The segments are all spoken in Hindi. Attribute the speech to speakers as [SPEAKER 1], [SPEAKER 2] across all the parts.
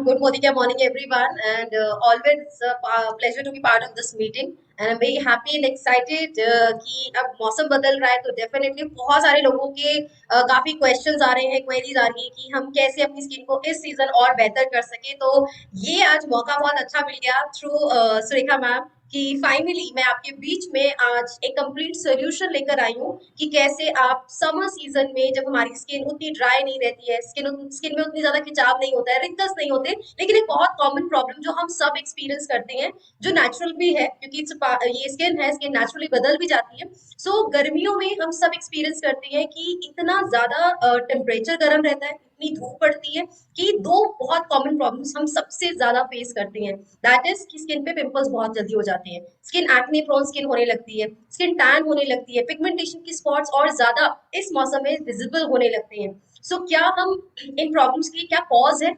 [SPEAKER 1] Good morning everyone, and always pleasure to be part of this meeting. And I'm very happy and excited कि अब मौसम बदल रहा है तो डेफिनेटली बहुत सारे लोगों के काफी क्वेश्चंस आ रहे हैं, क्वेरीज आ रही है कि हम कैसे अपनी स्किन को इस सीजन और बेहतर कर सके। तो ये आज मौका बहुत अच्छा मिल गया थ्रू सुरेखा मैम कि फाइनली मैं आपके बीच में आज एक कंप्लीट सोल्यूशन लेकर आई हूँ कि कैसे आप समर सीजन में जब हमारी स्किन उतनी ड्राई नहीं रहती है, स्किन में उतनी ज्यादा खिंचाव नहीं होता है, रिंकल्स नहीं होते, लेकिन एक बहुत कॉमन प्रॉब्लम जो हम सब एक्सपीरियंस करते हैं, जो नेचुरल भी है क्योंकि ये स्किन है, स्किन नेचुरली बदल भी जाती है। सो गर्मियों में हम सब एक्सपीरियंस करते हैं कि इतना ज्यादा टेम्परेचर गर्म रहता है, इतनी धूप पड़ती है कि दो बहुत कॉमन प्रॉब्लम्स हम सबसे ज्यादा फेस करते हैं। दैट इज कि स्किन पे पिंपल्स बहुत जल्दी हो जाते हैं, स्किन एक्ने प्रोन स्किन होने लगती है, स्किन टैन होने लगती है, पिगमेंटेशन की स्पॉट्स और ज्यादा इस मौसम में विजिबल होने लगते हैं। सो क्या हम इन प्रॉब्लम्स की क्या कॉज है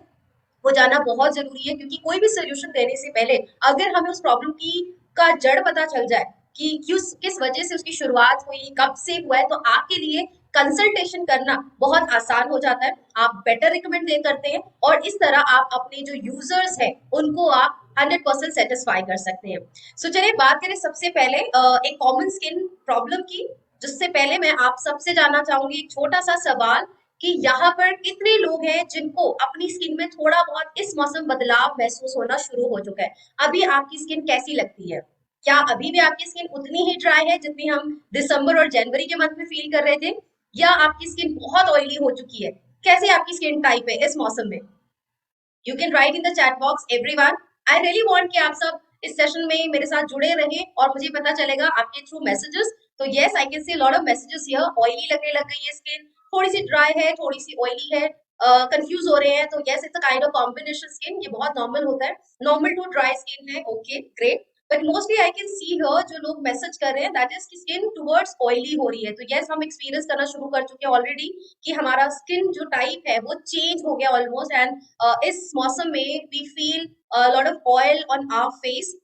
[SPEAKER 1] वो जानना बहुत जरूरी है, क्योंकि कोई भी सोल्यूशन देने से पहले अगर हमें उस प्रॉब्लम की का जड़ पता चल जाए कि किस वजह से उसकी शुरुआत हुई, कब से हुआ है, तो आपके लिए कंसल्टेशन करना बहुत आसान हो जाता है। आप बेटर रिकमेंड दे करते हैं और इस तरह आप अपने जो यूजर्स हैं उनको आप 100% सेटिस्फाई कर सकते हैं। सो चलिए बात करें सबसे पहले एक कॉमन स्किन प्रॉब्लम की। जिससे पहले मैं आप सबसे जानना चाहूंगी एक छोटा सा सवाल कि यहाँ पर कितने लोग हैं जिनको अपनी स्किन में थोड़ा बहुत इस मौसम बदलाव महसूस होना शुरू हो चुका है। अभी आपकी स्किन कैसी लगती है? क्या अभी भी आपकी स्किन उतनी ही ड्राई है जितनी हम दिसंबर और जनवरी के मंथ में फील कर रहे थे, या आपकी स्किन बहुत ऑयली हो चुकी है? कैसे आपकी स्किन टाइप है इस मौसम में? You can write in the chat box everyone. I really want कि आप सब इस सेशन में मेरे साथ जुड़े रहें और मुझे पता चलेगा आपके थ्रू मैसेजेस। तो yes, I can see lot of messages here. Oily लगने लग गई है स्किन, थोड़ी सी ड्राई है, थोड़ी सी ऑयली है, कंफ्यूज हो रहे हैं, तो yes it's a kind of combination skin, ये बहुत नॉर्मल होता है। नॉर्मल टू ड्राई स्किन है, okay great. But mostly I can see here जो लोग मैसेज कर रहे हैं दैट इज कि स्किन टुवर्ड्स ऑयली हो रही है। तो यस, हम एक्सपीरियंस करना शुरू कर चुके हैं ऑलरेडी कि हमारा स्किन जो टाइप है वो चेंज हो गया ऑलमोस्ट। एंड इस मौसम में we feel lot of oil on our face.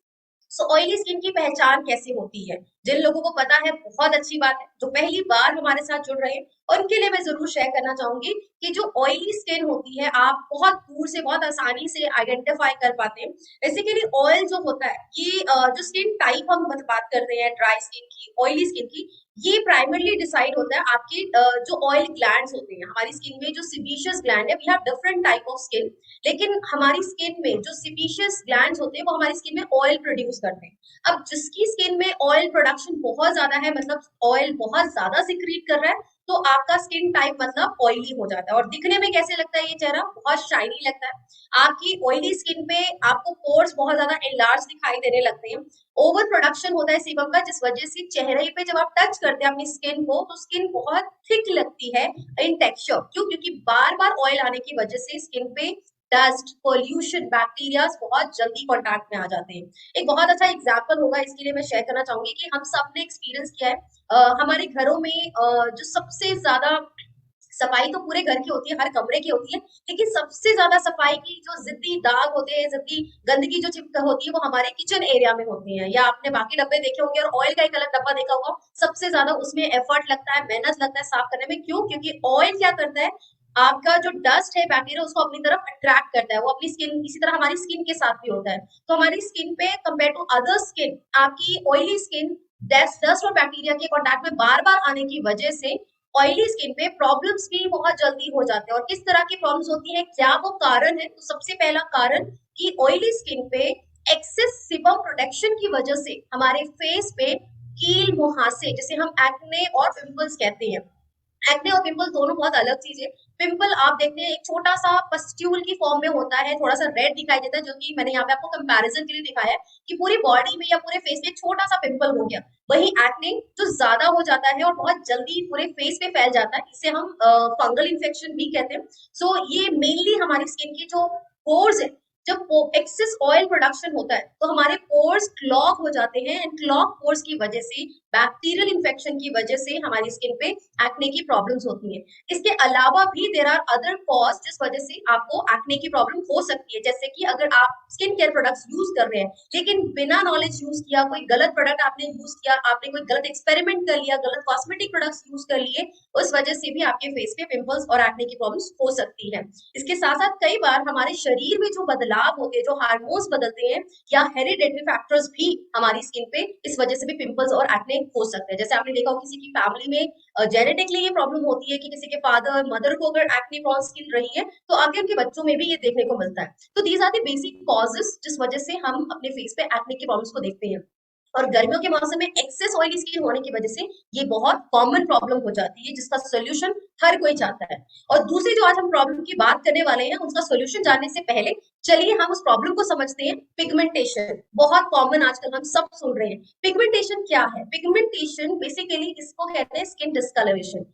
[SPEAKER 1] So oily skin की पहचान कैसे होती है? जिन लोगों को पता है बहुत अच्छी बात है, जो पहली बार हमारे साथ जुड़ रहे हैं और उनके लिए मैं जरूर शेयर करना चाहूंगी कि जो ऑयली स्किन होती है आप बहुत दूर से बहुत आसानी से आइडेंटिफाई कर पाते हैं। बेसिकली ऑयल जो होता है ये जो स्किन टाइप हम बात कर रहे हैं, ड्राई स्किन की, ऑयली स्किन की, ये प्राइमरली डिसाइड होता है आपके जो ऑयल ग्लैंड्स होते हैं हमारी स्किन में, जो सिबीशियस ग्लैंड है। We have different type of skin, लेकिन हमारी स्किन में जो सिबीशियस ग्लैंड्स होते हैं वो हमारी स्किन में ऑयल प्रोड्यूस करते हैं। अब जिसकी स्किन में ऑयल प्रोडक्शन बहुत ज्यादा है, मतलब ऑयल बहुत ज्यादा सिक्रीट कर रहा है, तो आपका स्किन टाइप मतलब ऑयली हो जाता है। और दिखने में कैसे लगता है ये चेहरा? बहुत शाइनी लगता है। आपकी ऑयली स्किन पे आपको पोर्स बहुत ज्यादा एनलार्ज दिखाई देने लगते हैं। ओवर प्रोडक्शन होता है सीबम का, जिस वजह से चेहरे पे जब आप टच करते हैं अपनी स्किन को तो स्किन बहुत थिक लगती है इन टेक्सचर। क्यों? क्योंकि बार बार ऑयल आने की वजह से स्किन पे डस्ट, पोल्यूशन, बैक्टीरिया बहुत जल्दी कॉन्टैक्ट में आ जाते हैं। एक बहुत अच्छा एग्जाम्पल होगा इसके लिए मैं शेयर करना चाहूंगी कि हम सब ने एक्सपीरियंस किया है हमारे घरों में जो सबसे ज्यादा सफाई तो पूरे घर की होती है, हर कमरे की होती है, लेकिन सबसे ज्यादा सफाई की जो जिद्दी दाग होते हैं, जिद्दी गंदगी जो चिपक होती है वो हमारे किचन एरिया में होती है। या आपने बाकी डब्बे देखे होंगे और ऑयल का एक अलग डब्बा देखा होगा, सबसे ज्यादा उसमें एफर्ट लगता है, मेहनत लगता है साफ करने में। क्यों? क्योंकि ऑयल क्या करता है, आपका जो डस्ट है, बैक्टीरिया, उसको अपनी तरफ अट्रैक्ट करता है। वो अपनी स्किन, इसी तरह हमारी स्किन के साथ भी होता है। तो हमारी स्किन पे कंपेयर टू अदर स्किन, आपकी ऑयली स्किन डस्ट और बैक्टीरिया के कॉन्टैक्ट में बार बार आने की वजह से ऑयली स्किन पे प्रॉब्लम्स भी बहुत जल्दी हो जाते हैं। और किस तरह की प्रॉब्लम्स होती है, क्या वो कारण है? तो सबसे पहला कारण कि ऑयली स्किन पे एक्सेस सिबम प्रोडक्शन की वजह से हमारे फेस पे कील मुहासे, जिसे हम एक्ने और पिंपल्स कहते हैं। एक्ने और पिंपल दोनों बहुत अलग चीज है। पिंपल आप देखते हैं एक छोटा सा पस्ट्यूल की फॉर्म में होता है, थोड़ा सा रेड दिखाई देता है, जो कि मैंने यहाँ पे आपको कंपैरिजन के लिए दिखाया है कि पूरी बॉडी में या पूरे फेस में एक छोटा सा पिंपल हो गया। वही एक्ने जो ज्यादा हो जाता है और बहुत जल्दी पूरे फेस पे फैल जाता है, इसे हम फंगल इन्फेक्शन भी कहते हैं। सो ये मेनली हमारी स्किन की जो पोर्स है, जब एक्सेस ऑयल प्रोडक्शन होता है तो हमारे पोर्स क्लॉग हो जाते हैं, एंड क्लॉग पोर्स की वजह से बैक्टीरियल इन्फेक्शन की वजह से हमारी स्किन पे एक्ने की प्रॉब्लम्स होती हैं। इसके अलावा भी देयर आर अदर कॉज जिस वजह से आपको एक्ने की प्रॉब्लम हो सकती है, जैसे कि अगर आप स्किन केयर प्रोडक्ट्स यूज कर रहे हैं लेकिन बिना नॉलेज यूज किया, कोई गलत प्रोडक्ट आपने यूज किया, आपने कोई गलत एक्सपेरिमेंट कर लिया, गलत कॉस्मेटिक प्रोडक्ट्स यूज कर लिए, उस वजह से भी आपके फेस पे पिंपल्स और एक्ने की प्रॉब्लम्स हो सकती है। इसके साथ साथ कई बार हमारे शरीर में जो बदलाव होते हैं, जो हार्मोन्स बदलते हैं या हेरिडेटरी फैक्टर्स भी हमारी स्किन पे इस वजह से भी पिंपल्स और एक्ने हो सकते हैं। जैसे आपने देखा हो किसी की फैमिली में जेनेटिकली ये प्रॉब्लम होती है कि किसी के फादर मदर को अगर एक्ने प्रॉन स्किन रही है तो आगे उनके बच्चों में भी ये देखने को मिलता है। तो these are the basic causes जिस वजह से हम अपने फेस पे एक्ने की प्रॉब्लम्स को देखते हैं। और गर्मियों के मौसम में एक्सेस ऑयली स्किन होने की वजह से ये बहुत कॉमन प्रॉब्लम हो जाती है जिसका सोल्यूशन हर कोई चाहता है। और दूसरी जो आज हम प्रॉब्लम की बात करने वाले हैं उसका सोल्यूशन जानने से पहले चलिए हम उस प्रॉब्लम को समझते हैं। पिगमेंटेशन बहुत कॉमन आजकल हम सब सुन रहे हैं। पिगमेंटेशन क्या है? पिगमेंटेशन बेसिकली इसको कहते हैं स्किन डिस्कलरेशन।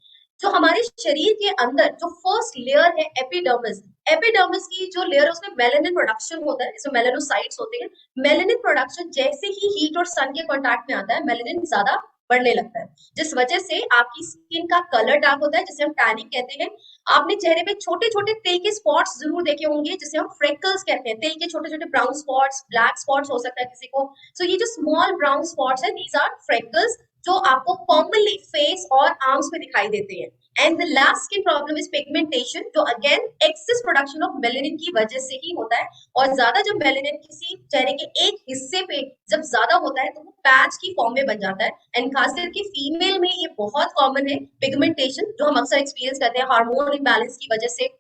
[SPEAKER 1] जो हमारे शरीर के अंदर जो फर्स्ट लेयर है एपिडर्मिस, एपिडर्मिस की जो लेयर है उसमें मेलानिन प्रोडक्शन होता है, इसमें मेलानोसाइट्स होते हैं। मेलानिन प्रोडक्शन जैसे ही हीट और सन के कांटेक्ट में आता है मेलानिन ज्यादा बढ़ने लगता है, जिस वजह से आपकी स्किन का कलर डार्क होता है, जिसे हम टैनिंग कहते हैं। आपने चेहरे पे छोटे छोटे तिल के स्पॉट्स जरूर देखे होंगे जिसे हम फ्रेकल्स कहते हैं। तिल के छोटे छोटे ब्राउन स्पॉट्स, ब्लैक स्पॉट्स हो सकता है किसी को। सो ये जो स्मॉल ब्राउन स्पॉट्स है दीज आर फ्रेकल्स जो आपको कॉमनली फेस और आर्म्स में दिखाई देते हैं। And the last skin problem is pigmentation, जो again excess production of melanin की वजह से ही होता है। और ज्यादा जब मेलेनिन किसी चेहरे के एक हिस्से पे जब ज्यादा होता है तो वो पैच की फॉर्म में बन जाता है। एंड खास करके फीमेल में ये बहुत कॉमन है पिगमेंटेशन, जो हम अक्सर एक्सपीरियंस करते हैं हार्मोन इम्बैलेंस की वजह से।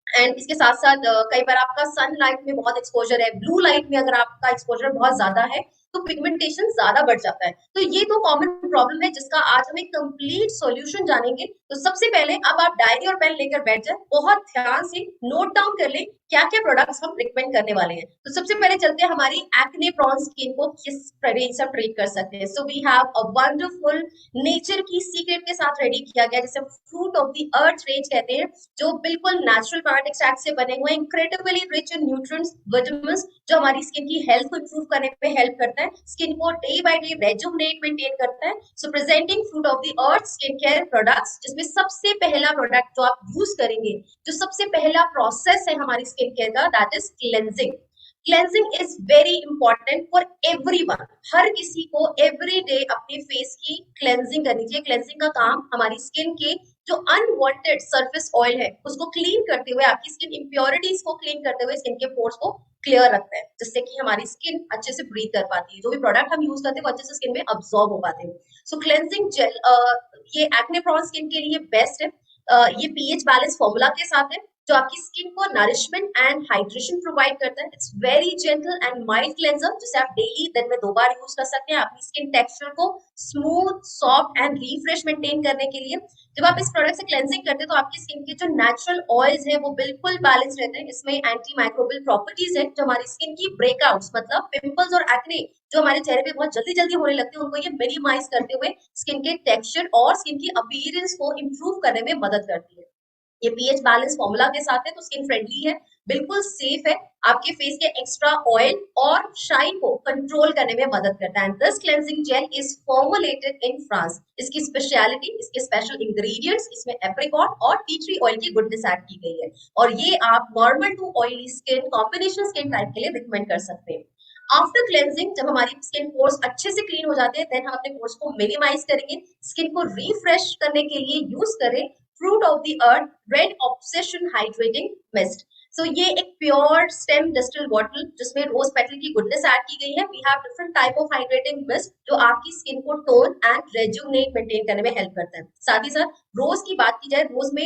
[SPEAKER 1] एंड इसके साथ साथ कई बार आपका सनलाइट में बहुत एक्सपोजर है, ब्लू लाइट में अगर आपका एक्सपोजर बहुत ज्यादा है तो पिगमेंटेशन ज्यादा बढ़ जाता है। तो ये तो कॉमन प्रॉब्लम है जिसका आज हम एक कंप्लीट सॉल्यूशन जानेंगे। तो सबसे पहले अब आप डायरी और पेन लेकर बैठ जाए, बहुत ध्यान से नोट डाउन कर ले क्या क्या प्रोडक्ट्स हम रिकमेंड करने वाले हैं। तो सबसे पहले चलते हैं हमारी एक्ने प्रोन स्किन को किस रेंज से ट्रीट कर सकते हैं। So we have a wonderful nature की सीक्रेट के साथ रेडी किया गया जिसे fruit of the earth range कहते हैं, जो बिल्कुल नेचुरल प्लांट एक्सट्रैक्ट से बने हुए, incredibly rich in nutrients, vitamins, जो हमारी स्किन की हेल्थ को इंप्रूव करने पे हेल्प करता है, स्किन को day by day rejuvenate maintain करता है। So presenting fruit of the earth skin care products, जिसमें सबसे पहला प्रोडक्ट जो आप यूज करेंगे, जो सबसे पहला प्रोसेस है हमारी स्किन केयर का, that is cleansing. Cleansing is very important for everyone. हर किसी को एवरी डे अपने फेस की क्लेंजिंग करनी चाहिए। क्लेंजिंग का काम हमारी स्किन के जो अनवांटेड सरफेस ऑयल है उसको क्लीन करते हुए, आपकी स्किन इंप्योरिटीज को क्लीन करते हुए स्किन के पोर्स को क्लियर रखता है, जिससे कि हमारी स्किन अच्छे से ब्रीथ कर पाती है। जो भी प्रोडक्ट हम यूज करते हैं वो अच्छे से स्किन में अब्सॉर्ब हो पाते हैं। सो क्लेंजिंग जेल ये एक्ने प्रोन स्किन के लिए बेस्ट है। ये पीएच बैलेंस फॉर्मूला के साथ है जो आपकी स्किन को नरिशमेंट एंड हाइड्रेशन प्रोवाइड करता है। It's very gentle and mild cleanser जिसे आप डेली दिन में 2 बार यूज कर सकते हैं अपनी स्किन टेक्सचर को smooth, soft and refresh maintain करने के लिए। जब आप इस प्रोडक्ट से क्लेंजिंग करते हैं तो आपकी स्किन के जो नेचुरल ऑयल्स है वो बिल्कुल बैलेंस रहते हैं। इसमें एंटी माइक्रोबियल प्रॉपर्टीज है जो हमारी स्किन की ब्रेकआउट्स, मतलब पिंपल्स और एक्ने जो हमारे चेहरे पे बहुत जल्दी जल्दी होने लगते हैं, उनको ये मिनिमाइज करते हुए स्किन के टेक्सचर और स्किन की अपीयरेंस को इंप्रूव करने में मदद करती है। ये पीएच बैलेंस फॉर्मूला के साथ है तो स्किन फ्रेंडली है, बिल्कुल सेफ है, आपके फेस के एक्स्ट्रा ऑयल और शाइन को कंट्रोल करने में मदद करता है। This cleansing gel is formulated in France. इसकी स्पेशलिटी, इसके स्पेशल इंग्रेडिएंट्स, इसमें एप्रिकॉट और टी ट्री ऑयल की गुडनेस ऐड की गई है और ये आप normal to oily skin, combination skin type के लिए रिकमेंड कर सकते हैं। आफ्टर क्लेंजिंग जब हमारी स्किन पोर्स अच्छे से क्लीन हो जाते हैं देन हम अपने पोर्स को मिनिमाइज करेंगे, स्किन को रिफ्रेश करने के लिए यूज करें fruit of the earth red obsession hydrating mist. So ये एक प्योर स्टेम डिस्टिल बॉटल जिसमें रोज पेटल की गुडनेस ऐड की गई है। We have different type of hydrating mist जो आपकी स्किन को टोन एंड रेजुवनेट मेंटेन करने में हेल्प करता है। साथ ही साथ रोज की बात की जाए, रोज में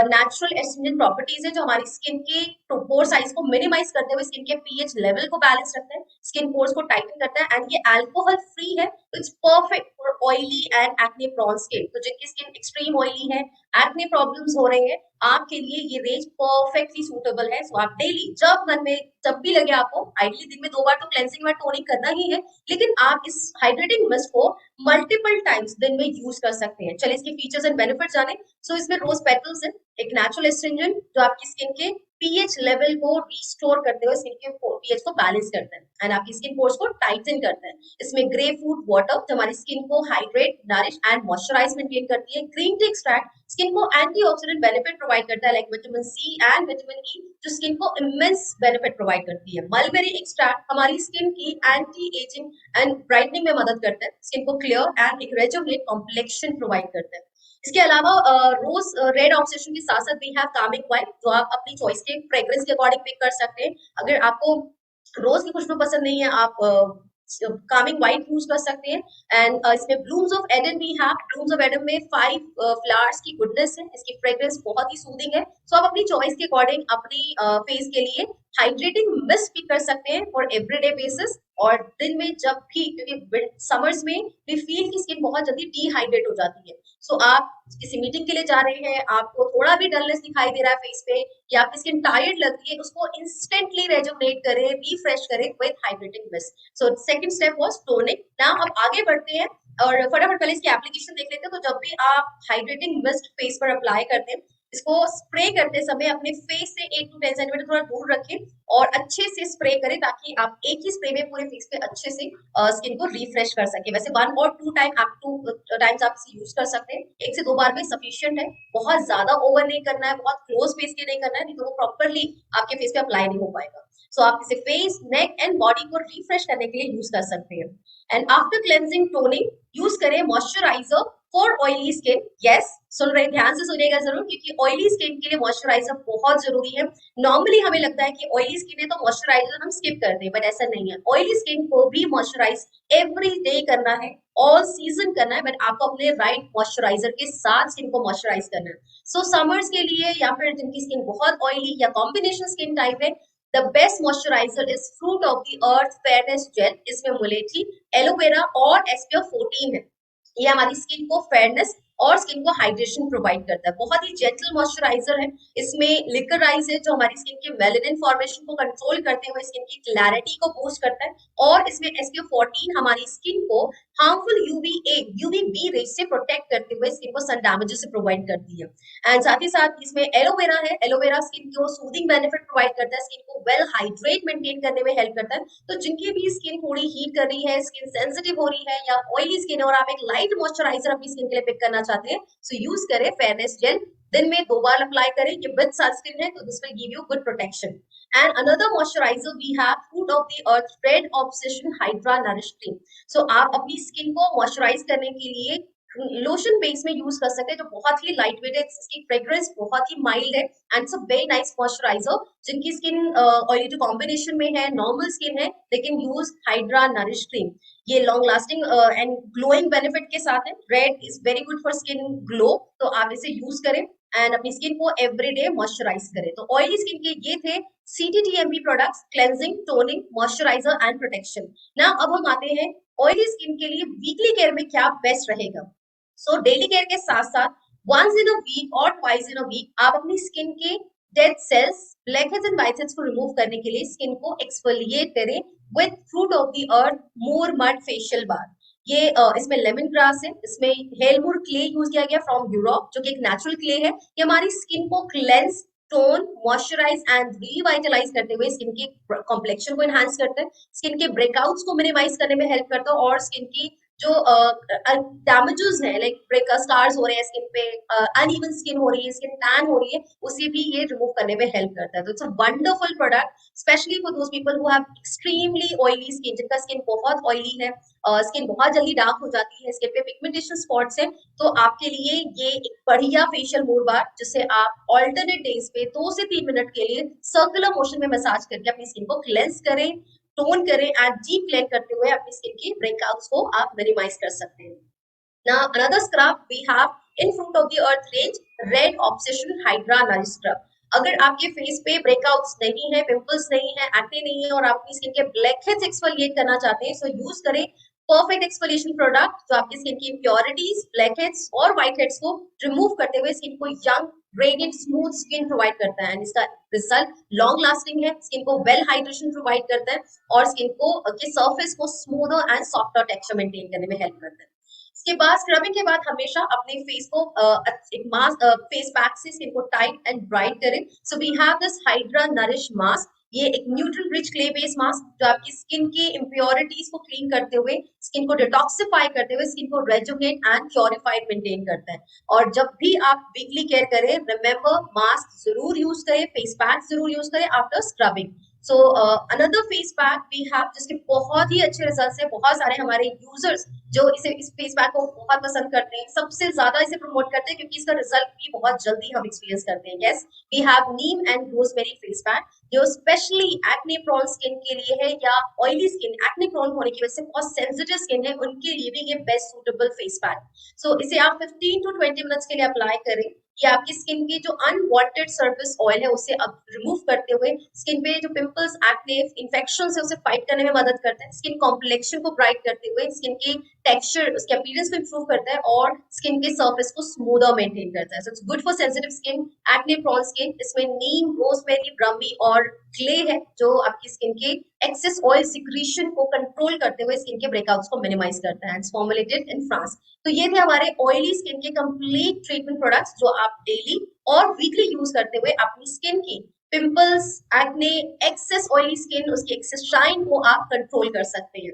[SPEAKER 1] नेचुरल एस्ट्रिंजेंट प्रॉपर्टीज है जो हमारी स्किन के पोर साइज को मिनिमाइज करते हुए स्किन के पीएच लेवल को बैलेंस रखता है, स्किन पोर्स को टाइटन करता है एंड ये अल्कोहल फ्री है। तो it's perfect for oily and acne prone skin. तो जिनकी स्किन एक्सट्रीम ऑयली है, एक्ने प्रॉब्लम्स हो रहे हैं, आपके लिए ये रेंज परफेक्टली सूटेबल है। सो आप डेली जब मन में जब भी लगे आपको, आइडियली दिन में 2 बार तो क्लेंसिंग और टोनिंग करना ही है, लेकिन आप इस हाइड्रेटिंग मिस्ट को मल्टीपल टाइम्स दिन में यूज कर सकते हैं। चलिए इसके फीचर्स एंड बेनिफिट जाने। सो इसमें रोज पेटल्स है, एक नेचुरल एस्ट्रिंजेंट जो आपकी स्किन के पीएच लेवल को रिस्टोर करते हुए स्किन के पीएच को बैलेंस करते हैं एंड आपकी स्किन पोर्स को टाइटन करते हैं। इसमें ग्रे फूड वाटर जो हमारी स्किन को hydrate, nourish and moisturise maintain करती है। ग्रीन टी एक्सट्रैक्ट स्किन को एंटीऑक्सीडेंट बेनिफिट प्रोवाइड करता है like vitamin C and vitamin E, जो स्किन को इमेंस बेनिफिट प्रोवाइड करती है। मलबेरी एक्सट्रैक्ट हमारी स्किन की एंटी एजिंग एंड ब्राइटनिंग में मदद करता है, स्किन को क्लियर एंड एक रेजुवेट कॉम्प्लेक्शन प्रोवाइड करता है। इसके अलावा रोज रेड ऑब्सेशन के साथ साथ वी हैव कामिंग वाइप, जो आप अपनी चॉइस के फ्रेग्रेंस के अकॉर्डिंग पिक कर सकते हैं। अगर आपको रोज की खुशबू पसंद नहीं है, आप कामिंग वाइट यूज कर सकते हैं। एंड इसमें ब्लूम्स ऑफ एडन भी है। ब्लूम्स ऑफ एडन में 5 फ्लावर्स की गुडनेस है, इसकी फ्रेग्रेंस बहुत ही सूदिंग है। सो आप अपनी चॉइस के अकॉर्डिंग अपनी फेस के लिए हाइड्रेटिंग मिस्ट भी कर सकते हैं फॉर एवरीडे बेसिस। और दिन में जब भी, क्योंकि समर्स में भी फील की स्किन बहुत जल्दी डिहाइड्रेट हो जाती है। सो आप किसी मीटिंग के लिए जा रहे हैं, आपको थोड़ा भी डलनेस दिखाई दे रहा है फेस पे, या आपकी स्किन टायर्ड लग रही है, उसको इंस्टेंटली रेजुवेट करें, रिफ्रेश करें with hydrating mist. So second step was toning. Now अब आगे बढ़ते हैं और फटाफट पहले इसकी एप्लीकेशन देख लेते हैं। तो जब भी आप हाइड्रेटिंग मिस्ट फेस पर अप्लाई करते हैं, इसको स्प्रे करते समय अपने फेस से 8 to 10 सेंटीमीटर थोड़ा दूर रखें और अच्छे से स्प्रे करें, ताकि आप एक ही स्प्रे में पूरे फेस पे अच्छे से स्किन को रिफ्रेश कर सके। वैसे 1 और 2 टाइम आप 2 टाइम्स आप इसे यूज कर सकते हैं, 1 से 2 बार में सफिशियंट है। बहुत ज्यादा ओवर नहीं करना है, बहुत क्लोज फेस के नहीं करना है, नहीं तो वो प्रॉपरली आपके फेस पे अप्लाई नहीं हो पाएगा। सो आप इसे फेस, नेक एंड बॉडी को रिफ्रेश करने के लिए यूज कर सकते हैं। And after cleansing toning use करें moisturiser for oily skin. Yes, सुन रहे, ध्यान से सुनिएगा जरूर, क्योंकि ऑयली स्किन के लिए मॉइस्चराइजर बहुत जरूरी है। नॉर्मली हमें लगता है कि ऑयली स्किन है तो मॉइस्चराइजर हम स्किप करते हैं, बट ऐसा नहीं है। ऑयली स्किन को भी मॉइस्चराइज एवरी डे करना है, ऑल सीजन करना है, बट आपको अपने राइट मॉइस्चराइजर के साथ स्किन को मॉइस्चराइज करना है। सो समर्स के लिए या फिर जिनकी स्किन बहुत ऑयली या कॉम्बिनेशन स्किन टाइप है, the best moisturiser is fruit of the earth fairness gel. इसमें मुलेठी, एलोवेरा और SPF 14 है। ये हमारी स्किन को फेयरनेस और स्किन को हाइड्रेशन प्रोवाइड करता है। बहुत ही जेंटल मॉइस्चराइजर है। इसमें लिकराइज है, जो हमारी स्किन के मेलेनिन फॉर्मेशन को कंट्रोल करते हुए स्किन की क्लैरिटी को बूस्ट करता है। और इसमें SPF 14 हमारी स्किन को हार्मफुल UVB रेज से प्रोटेक्ट करते हुए स्किन को सन डैमेजेस से प्रोवाइड करती है। एंड साथ ही साथ इसमें एलोवेरा है। एलोवेरा स्किन को सूदिंग बेनिफिट प्रोवाइड करता है, स्किन को वेल हाइड्रेट मेंटेन करने में हेल्प करता है। तो जिनकी भी स्किन थोड़ी हीट कर रही है, स्किन सेंसिटिव हो रही है या ऑयली स्किन है और आप एक लाइट मॉइस्चराइजर अपनी स्किन के लिए पिक करना चाहते हैं, सो यूज करें फेयरनेस जेल। दिन में 2 बार अप्लाई करें, ये विद सनस्क्रीन है, तो this will give you good protection. And another moisturiser we have fruit of the earth red obsession hydra nourish cream. So आप अपनी स्किन को मॉइस्चराइज करने के लिए लोशन बेस में यूज कर सकते हैं, जो बहुत ही लाइट वेट है, इसकी फ्रेग्रेंस बहुत ही माइल्ड है and it's a very nice moisturiser. जिनकी स्किन ऑयली टू कॉम्बिनेशन में है, नॉर्मल स्किन है, they can use hydra nourish cream. ये long lasting and glowing benefit के साथ है। Red is very good for skin glow, तो आप इसे यूज करें एंड अपनी स्किन को एवरीडे मॉइस्चराइज करें। तो ऑयली स्किन के ये थे CTTMP products, cleansing, toning, moisturiser and protection. ना अब हम आते हैं ऑयली स्किन के लिए वीकली केयर में क्या बेस्ट रहेगा। सो डेली केयर के साथ साथ वंस इन अ वीक और ट्वाइस इन अ वीक आप अपनी स्किन के dead cells, blackheads and white heads को रिमूव करने के लिए स्किन को एक्सफोलिएट करें with fruit of the earth moor mud facial bar. ये इसमें लेमन ग्रास है, इसमें हेलमुर क्ले यूज किया गया फ्रॉम यूरोप, जो कि एक नेचुरल क्ले है। ये हमारी स्किन को cleanse, tone, moisturise and revitalise करते हुए स्किन की कॉम्प्लेक्शन को एनहांस करता है, स्किन के ब्रेकआउट्स को मिनिमाइज करने में हेल्प करता है और स्किन की जो डैमेजेस है, लाइक ब्रेक स्कार्स हो रहे हैं स्किन पे, अनइवन स्किन हो रही है, स्किन टैन हो रही है, उसे भी ये रिमूव करने में हेल्प करता है। तो it's a wonderful product, specially for those people who have extremely oily skin, जिनका स्किन बहुत ऑयली है, स्किन बहुत जल्दी डार्क हो जाती है, स्किन पे पिगमेंटेशन स्पॉट्स है। तो आपके लिए ये एक बढ़िया फेशियल मूड बार, जिसे आप ऑल्टरनेट डेज पे 2 से 3 मिनट के लिए सर्कुलर मोशन में मसाज करके अपनी स्किन को क्लेंस करें, टोन करें एंड डीप क्लेंस करते हुए अपनी स्किन की ब्रेकआउट्स को आप मिनिमाइज कर सकते हैं। Now another scrub we have in fruit of the earth range, red obsession hydra nourish scrub। अगर आपके फेस पे ब्रेकआउट्स नहीं है, पिंपल्स नहीं है, एक्ने नहीं है और आप अपनी स्किन के ब्लैकहेड्स एक्सफोलिएट करना चाहते हैं, सो यूज करें परफेक्ट एक्सफोलिएशन प्रोडक्ट जो आपकी स्किन की इम्प्योरिटीज, ब्लैक हेड्स और व्हाइट हेड्स को रिमूव करते हुए स्किन को young, radiant, smooth skin provide करता है। एंड इसका रिजल्ट लॉन्ग लास्टिंग है, स्किन को वेल हाइड्रेशन प्रोवाइड करता है और स्किन को के सरफेस को smoother and softer texture maintain करने में हेल्प करता है। इसके बाद स्क्रबिंग के बाद हमेशा अपने फेस को एक मास्क, फेस पैक से स्किन को टाइट एंड ब्राइट करें। So we have this hydra nourish mask. ये एक neutral rich clay based mask जो आपकी स्किन की इम्प्योरिटीज को क्लीन करते हुए, स्किन को डिटॉक्सिफाई करते हुए, स्किन को रेजुवेट एंड प्योरिफाइड मेंटेन करता है। और जब भी आप वीकली केयर करें, रिमेंबर मास्क जरूर यूज करें, फेस पैक जरूर यूज करें after scrubbing. So another face pack we have जिसके बहुत ही अच्छे रिजल्ट्स है। बहुत सारे हमारे यूजर्स जो इस फेस पैक को बहुत पसंद करते हैं, सबसे ज्यादा इसे प्रमोट करते हैं क्योंकि इसका रिजल्ट भी बहुत जल्दी हम एक्सपीरियंस करते हैं। Yes, we have neem and rosemary face pack जो स्पेशली एक्ने प्रोन स्किन के लिए है, या ऑयली स्किन, एक्ने प्रोन होने की वजह से बहुत सेंसिटिव स्किन है, उनके लिए भी ये बेस्ट सूटेबल फेस पैक। सो इसे आप 15 टू 20 मिनट्स के लिए अप्लाई करें। ये आपकी स्किन की जो अनवांटेड सरफेस ऑयल है उसे अब रिमूव करते हुए स्किन पे जो पिंपल्स, एक्ने, इन्फेक्शन है उसे फाइट करने में मदद करता है। स्किन कॉम्प्लेक्शन को ब्राइट करते हुए स्किन की टेक्सचर, उसके अपीयरेंस को इंप्रूव करता है और स्किन के सरफेस को स्मूथर मेंटेन करता है। So it's good for sensitive skin, acne prone skin. इसमें नीम, रोजमेरी, ब्रह्मी और क्ले है जो आपकी स्किन के एक्सेस ऑयल सिक्रीशन को कंट्रोल करते हुए स्किन के ब्रेकआउट्स को मिनिमाइज करता है। Formulated in France. तो ये थे हमारे ऑयली स्किन के कंप्लीट ट्रीटमेंट प्रोडक्ट्स जो आप डेली और वीकली यूज करते हुए अपनी स्किन की pimples, acne, excess oily skin, उसकी एक्सेस शाइन को आप कंट्रोल कर सकते हैं।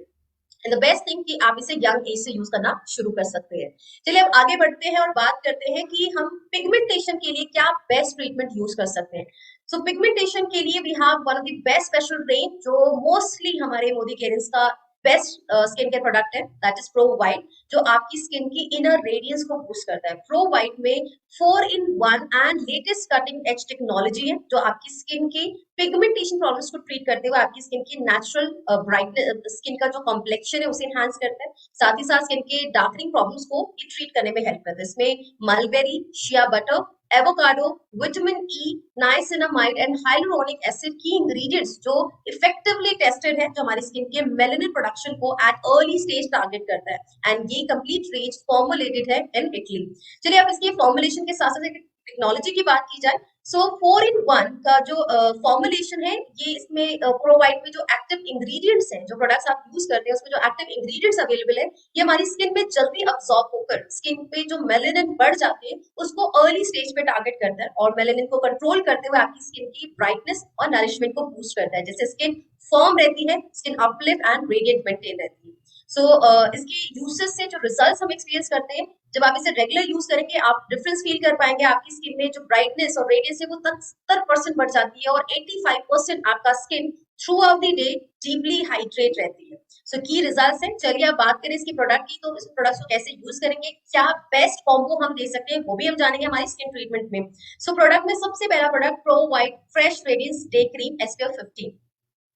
[SPEAKER 1] एंड द बेस्ट थिंग कि आप इसे यंग एज से यूज करना शुरू कर सकते हैं। चलिए अब आगे बढ़ते हैं और बात करते हैं कि हम पिगमेंटेशन के लिए क्या बेस्ट ट्रीटमेंट यूज कर सकते हैं। सो पिगमेंटेशन के लिए we have one of the best special range जो मोस्टली हमारे मोदी केयर्स का बेस्ट स्किन केयर प्रोडक्ट है, दैट इज प्रो वाइट, जो आपकी स्किन की इनर रेडियंस को बूस्ट करता है। प्रो वाइट में 4-in-1 and latest cutting edge technology है जो आपकी स्किन की पिगमेंटेशन प्रॉब्लम्स को ट्रीट करते हुए आपकी स्किन की नेचुरल ब्राइटनेस, स्किन का जो कॉम्प्लेक्शन है उसे एनहांस करता है। साथ ही साथ स्किन के डार्कनिंग प्रॉब्लम्स को ये ट्रीट करने में हेल्प करता है। इसमें mulberry, shea butter, avocado, vitamin E, niacinamide and hyaluronic acid की इंग्रेडिएंट्स जो इफेक्टिवली टेस्टेड है, जो हमारी स्किन के मेलानिन प्रोडक्शन को एट अर्ली स्टेज टारगेट करता है। एंड ये कंप्लीट रेंज फॉर्मुलेटेड है इन इटली। चलिए अब इसकी फॉर्मुलेशन के साथ साथ टेक्नोलॉजी की बात की जाए। सो 4-in-1 का जो फॉर्मुलेशन है, ये इसमें प्रोवाइड में जो एक्टिव इंग्रेडिएंट्स हैं, जो प्रोडक्ट्स आप यूज करते हैं उसमें जो एक्टिव इंग्रेडिएंट्स अवेलेबल है, ये हमारी स्किन में जल्दी अब्सॉर्ब होकर स्किन पे जो मेलानिन बढ़ जाते हैं उसको अर्ली स्टेज पे टारगेट करता है और मेलानिन को कंट्रोल करते हुए आपकी स्किन की ब्राइटनेस और नरिशमेंट को बूस्ट करता है, जिससे स्किन फर्म रहती है, skin uplift and radiant maintain रहती है। सो इसके यूसेस से जो रिजल्ट्स हम एक्सपीरियंस करते हैं, जब आप इसे रेगुलर यूज करेंगे आप डिफरेंस फील कर पाएंगे। आपकी स्किन में जो ब्राइटनेस और रेडियंस है वो 70% बढ़ जाती है और 85% आपका skin through out the day deeply hydrate रहती है। सो की रिजल्ट्स है। चलिए अब बात करें इसकी प्रोडक्ट की, तो इस प्रोडक्ट को कैसे यूज करेंगे, क्या बेस्ट कॉम्बो हम दे सकते हैं, वो भी हम जानेंगे हमारी स्किन ट्रीटमेंट में। सो प्रोडक्ट में सबसे पहला product pro white fresh radiance day cream SPF 50।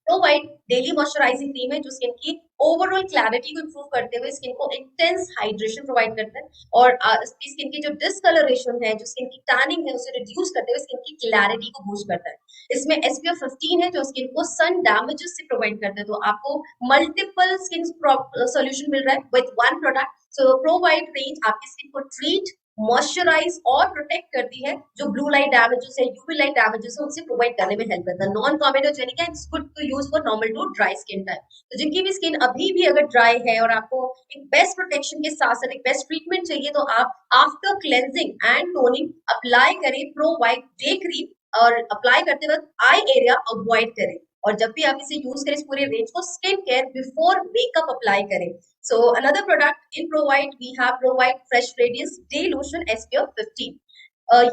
[SPEAKER 1] Pro white daily moisturising cream है जो स्किन की ओवरऑल क्लैरिटी को इंप्रूव करते हुए स्किन को इंटेंस हाइड्रेशन प्रोवाइड करता है और स्किन की जो डिसकलरेशन है, जो स्किन की टैनिंग है, उसे रिड्यूस करते हुए स्किन की क्लैरिटी को बूस्ट करता है। इसमें SPF 15 है जो स्किन को सन डैमेजेस से प्रोवाइड करता है। तो आपको मल्टीपल स्किन सोल्यूशन मिल रहा है with one product. So pro white range आपकी स्किन को ट्रीट, मॉइस्चराइज और प्रोटेक्ट करती है, जो ब्लू लाइट डैमेजेस है, यूवी लाइट डैमेजेस है, उसे प्रोवाइड करने में हेल्प करता है। नॉन कॉमेडोजेनिक है, it's good to use for normal to dry skin type. तो जिनकी भी स्किन अभी भी अगर ड्राई है और आपको एक बेस्ट प्रोटेक्शन के साथ साथ एक बेस्ट ट्रीटमेंट चाहिए, तो आप after cleansing and toning apply करें प्रो वाइट डे क्रीम और अप्लाई करते वक्त आई एरिया अवॉइड करें। और जब भी आप इसे यूज करें इस पूरे रेंज को, skin care before makeup apply करें। So another product in Pro White, we have Pro White Fresh Radiance Day Lotion SPF 15।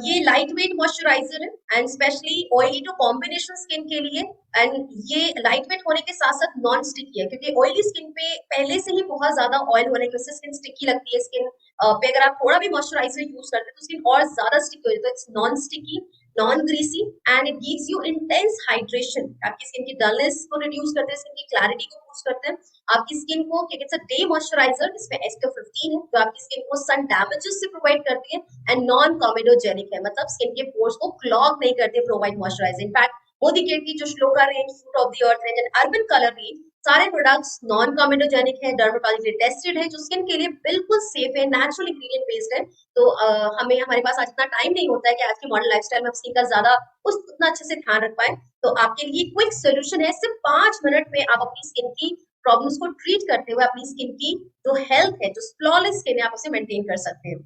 [SPEAKER 1] ये लाइट वेट मॉइस्चराइजर है and specially oily to combination skin के लिए। एंड ये लाइट वेट होने के साथ साथ नॉन स्टिकी है, क्योंकि ऑयली स्किन पे पहले से ही बहुत ज्यादा ऑयल होने की वजह से स्किन स्टिकी लगती है। स्किन पे अगर आप थोड़ा भी मॉइस्चराइजर यूज करते हैं तो स्किन और ज्यादा स्टिकी हो जाती है। It's non sticky, non greasy and it gives you intense hydration. आपकी स्किन की डलनेस को रिड्यूस करते हैं, स्किन की क्लैरिटी को बूस्ट करते हैं। आपकी स्किन को इट्स अ डे मॉइस्चराइजर, इसमें SPF 15 है जो आपकी स्किन को सन डैमेजेस से प्रोवाइड करती है एंड नॉन कॉमेडोजेनिक है, मतलब स्किन के पोर्स को क्लॉग नहीं करते provide moisturiser. In fact Modi care की जो Shloka range, fruit of the earth range and urban colour range, सारे प्रोडक्ट्स नॉन कॉमेडोजेनिक है, डर्मेटोलॉजी टेस्टेड है, जो स्किन के लिए बिल्कुल सेफ है, नेचुरल इंग्रेडिएंट बेस्ड है। तो हमें हमारे पास आज इतना टाइम नहीं होता है कि आज की मॉडर्न लाइफस्टाइल में हम स्किन का ज्यादा उतना अच्छे से ध्यान रख पाए। तो आपके लिए क्विक सोल्यूशन है, सिर्फ 5 मिनट में आप अपनी स्किन की प्रॉब्लम्स को ट्रीट करते हुए अपनी स्किन की जो हेल्थ है, जो फ्लॉलेस स्किन है, आप उसे मेंटेन कर सकते हैं।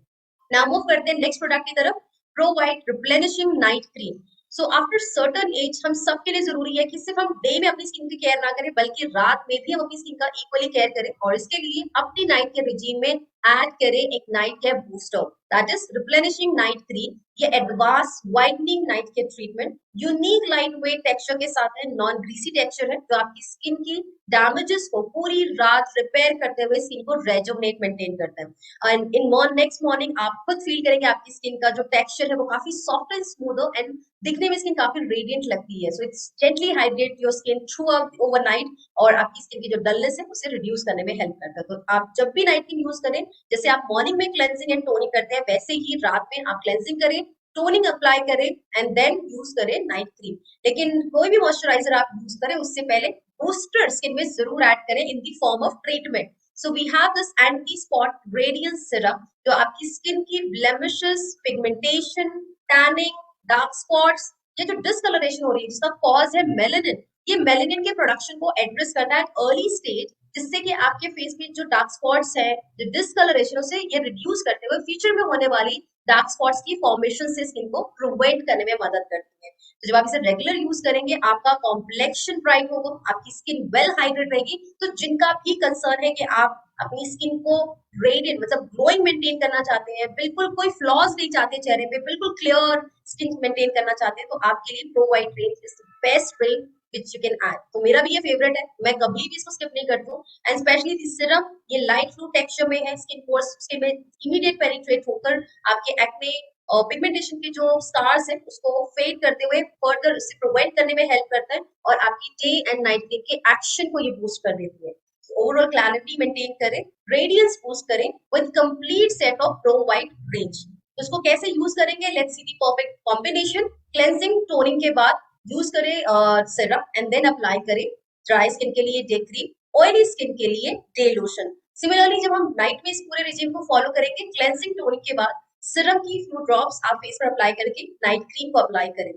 [SPEAKER 1] नाउ मूव करते हैं नेक्स्ट प्रोडक्ट की तरफ, pro white replenishing night cream. So after certain age हम सबके लिए जरूरी है कि सिर्फ हम डे में अपनी स्किन की केयर ना करें, बल्कि रात में भी हम अपनी स्किन का इक्वली केयर करें, और इसके लिए अपनी नाइट केयर रिजीम में ऐड करें एक night care booster, that is replenishing night cream. ये advance whitening night care treatment unique light weight texture के साथ है, नॉन ग्रीसी टेक्सचर है, जो आपकी स्किन की डैमेजेस को पूरी रात रिपेयर करते हुए स्किन को रेजुवनेट मेंटेन करता है। एंड इन नेक्स्ट मॉर्निंग आप खुद फील करेंगे आपकी स्किन का जो टेक्सचर है वो काफी सॉफ्ट एंड स्मूथ एंड दिखने में स्किन काफी रेडिएंट लगती है। So it's gently hydrate your skin through out overnight, और आपकी स्किन की जो डलनेस है उसे रिड्यूस करने में हेल्प करता है। तो आप जब भी नाइट क्रीम यूज करें, जैसे आप मॉर्निंग में क्लेंजिंग एंड टोनिंग करते हैं, वैसे ही रात में आप क्लेंजिंग करें, टोनिंग अप्लाई करें एंड देन यूज करें नाइट क्रीम। लेकिन कोई भी मॉइस्चराइजर आप यूज करें उससे पहले बूस्टर स्किन में जरूर ऐड करें in the form of treatment. So we have this anti spot radiance syrup, जो आपकी स्किन की blemishes, pigmentation, tanning, dark spots, ये जो डिसकलरेशन हो रही है जिसका कॉज है मेलेनिन, ये मेलेनिन के प्रोडक्शन को एड्रेस करना है अर्ली स्टेज, जिससे कि आपके फेस में जो डार्क स्पॉट्स है, जो डिसकलरेशन, उसे ये रिड्यूस करते हुए फ्यूचर में होने वाली डार्क स्पॉट्स की फॉर्मेशन से स्किन को प्रिवेंट करने में मदद करती है। तो जब आप इसे रेगुलर यूज करेंगे, आपका कॉम्प्लेक्शन ब्राइट होगा, आपकी स्किन वेल हाइड्रेट रहेगी। तो जिनका भी कंसर्न है कि आप अपनी स्किन को रेडिएंट मतलब ग्लोइंग मेंटेन करना चाहते हैं, बिल्कुल कोई फ्लॉज नहीं चाहते चेहरे पे, बिल्कुल क्लियर स्किन मेंटेन करना चाहते हैं, तो आपके लिए pro white range is the best range which you can add. तो मेरा भी ये फेवरेट है, मैं कभी भी इसको स्किप नहीं करती हूँ। एंड स्पेशली दिस सिरप, ये लाइट फ्लू टेक्सचर में है, स्किन पोर्स स्किन में इमीडिएट पेनिट्रेट होकर आपके एक्ने और पिगमेंटेशन के जो स्टार्स है उसको फेड करते हुए फर्दर उससे प्रिवेंट करने में हेल्प करता है, और आपकी डे एंड नाइट क्रीम के एक्शन को ये बूस्ट कर देती है। ओवरऑल क्लैरिटी मेंटेन करें, रेडियंस बूस्ट करें with complete set of pro white range. तो इसको कैसे यूज करेंगे, let's see the perfect combination. Cleansing toning के बाद यूज करें सिरप एंड देन अप्लाई करें ड्राई स्किन के लिए डे क्रीम, ऑयली स्किन के लिए डे लोशन। सिमिलरली जब हम नाइट में इस पूरे रिजीम को फॉलो करेंगे, क्लेंजिंग टोनिंग के बाद सिरप की फ्यू ड्रॉप्स आप फेस पर अप्लाई करके नाइट क्रीम को अप्लाई करें।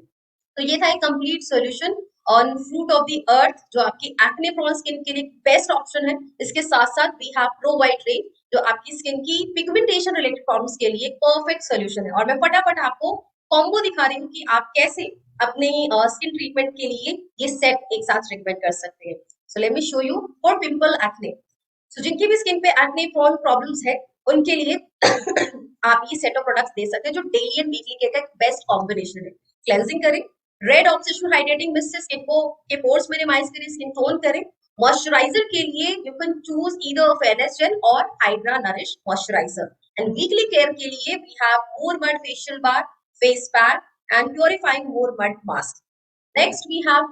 [SPEAKER 1] तो ये था एक complete solution on fruit of the अर्थ, जो आपकी एक्ने प्रोन स्किन के लिए बेस्ट ऑप्शन है। इसके साथ साथ we have pro white range, जो आपकी स्किन की पिगमेंटेशन रिलेटेड प्रॉब्लम्स के लिए परफेक्ट सॉल्यूशन है। और मैं फटाफट आपको कॉम्बो दिखा रही हूँ कि आप कैसे अपने स्किन ट्रीटमेंट के लिए ये सेट एक साथ रिकमेंड कर सकते हैं। So let me show you for pimple acne. So जिनकी भी स्किन पे एक्ने प्रोन प्रॉब्लम्स है, उनके लिए आप ये सेट ऑफ प्रोडक्ट्स दे सकते हैं, जो डेली एंड वीकली केयर का एक बेस्ट कॉम्बिनेशन है। क्लेंजिंग करें, रेड ऑब्सेशन हाइड्रेटिंग मिस्ट से स्किन को के पोर्स मिनिमाइज करें, स्किन टोन करें। मॉइस्चराइजर के लिए you can choose either fairness gel और hydra nourish moisturiser. And weekly care के लिए we have moor mud facial bar, face pack and purifying moor mud mask. Next we have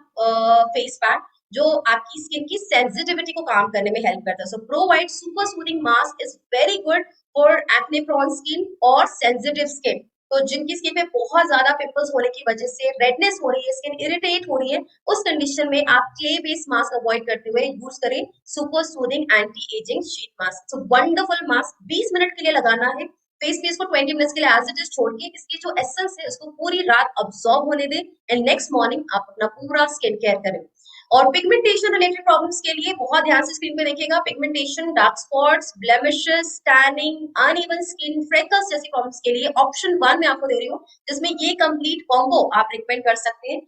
[SPEAKER 1] face pack, जो आपकी स्किन की सेंसिटिविटी को काम करने में हेल्प करता है। So pro white super soothing mask is very good for acne prone skin और सेंसिटिव स्किन। तो जिनकी स्किन पे बहुत ज्यादा पिंपल्स होने की वजह से रेडनेस हो रही है, स्किन इरिटेट हो रही है, उस कंडीशन में आप क्ले बेस्ड मास्क अवॉइड करते हुए यूज करें super soothing anti ageing sheet mask. So wonderful mask, 20 minute के लिए लगाना है फेस पे, इसको 20 मिनट्स के लिए एज इट इज छोड़ के इसकी जो एसेंस है उसको पूरी रात अब्सॉर्ब होने दें, एंड नेक्स्ट मॉर्निंग आप अपना पूरा स्किन केयर करें। और पिगमेंटेशन रिलेटेड प्रॉब्लम्स के लिए बहुत ध्यान से स्क्रीन पे देखिएगा। Pigmentation, dark spots, blemishes, tanning, uneven skin, freckles जैसी प्रॉब्लम्स के लिए ऑप्शन 1 मैं आपको दे रही हूँ, जिसमें ये कंप्लीट कॉम्बो आप रिकमेंड कर सकते हैं।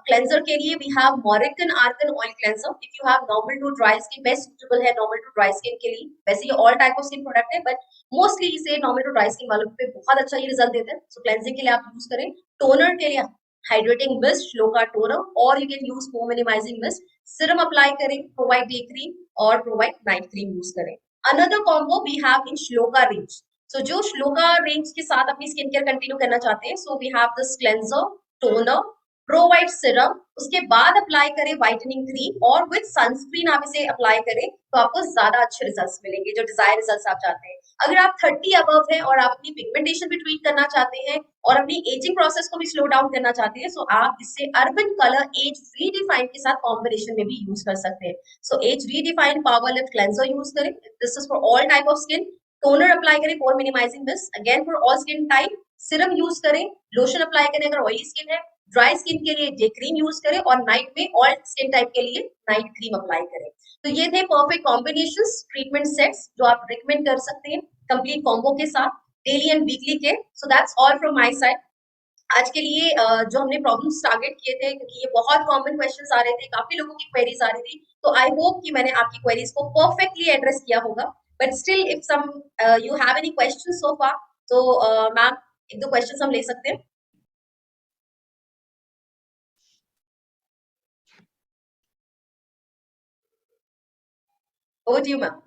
[SPEAKER 1] क्लेंजर के लिए we have Moroccan argan oil cleanser. If you have normal to dry skin, best suitable है नॉर्मल टू ड्राई स्किन के लिए। वैसे ये all type of skin product है, बट मोस्टली इसे नॉर्मल टू ड्राई स्किन वालों पे बहुत अच्छा ये रिजल्ट देता है। सो क्लेंजिंग के लिए आप यूज करें। टोनर के लिए हाइड्रेटिंग मिस्ट, श्लोका टोनर, और you can use pore minimising mist. Serum apply करें, प्रोवाइड डे क्रीम और प्रोवाइड नाइट क्रीम यूज करें। Another combo we have in Shloka range. So जो श्लोका रेंज के साथ अपनी स्किन केयर कंटिन्यू करना चाहते हैं, so we have this cleanser, toner, pro white serum, उसके बाद अप्लाई करें व्हाइटनिंग क्रीम और विद सनस्क्रीन आप इसे अप्लाई करें तो आपको ज्यादा अच्छे रिजल्ट्स मिलेंगे, जो डिजायर रिजल्ट्स आप चाहते हैं। अगर आप 30 अबव है और आप अपनी पिगमेंटेशन भी ट्रीट करना चाहते हैं और अपनी एजिंग प्रोसेस को भी स्लो डाउन करना चाहते हैं, सो आप इससे अर्बन कलर एज रीडिफाइन के साथ कॉम्बिनेशन में भी यूज कर सकते हैं। So age redefine power lift cleanser use करें, this is for all type of skin. Toner apply करें for minimising this, again for all skin type. Serum use करें, लोशन अप्लाई करें अगर ऑयली स्किन है, ड्राई स्किन के लिए डे क्रीम यूज करें और नाइट में ऑल स्किन टाइप के लिए नाइट क्रीम अप्लाई करें। तो ये थे परफेक्ट कॉम्बिनेशंस, ट्रीटमेंट सेट्स जो आप रिकमेंड कर सकते हैं कंप्लीट कॉम्बो के साथ डेली एंड वीकली के। So that's all from my side. आज के लिए जो हमने प्रॉब्लम्स टारगेट किए थे, क्योंकि ये बहुत कॉमन क्वेश्चंस आ रहे थे, काफी लोगों की क्वेरीज आ रही थी, तो आई होप कि मैंने आपकी क्वेरीज को परफेक्टली एड्रेस किया होगा। But still if some you have any questions so far, तो मैम एक दो क्वेश्चंस हम ले सकते हैं। Over to you ma'am.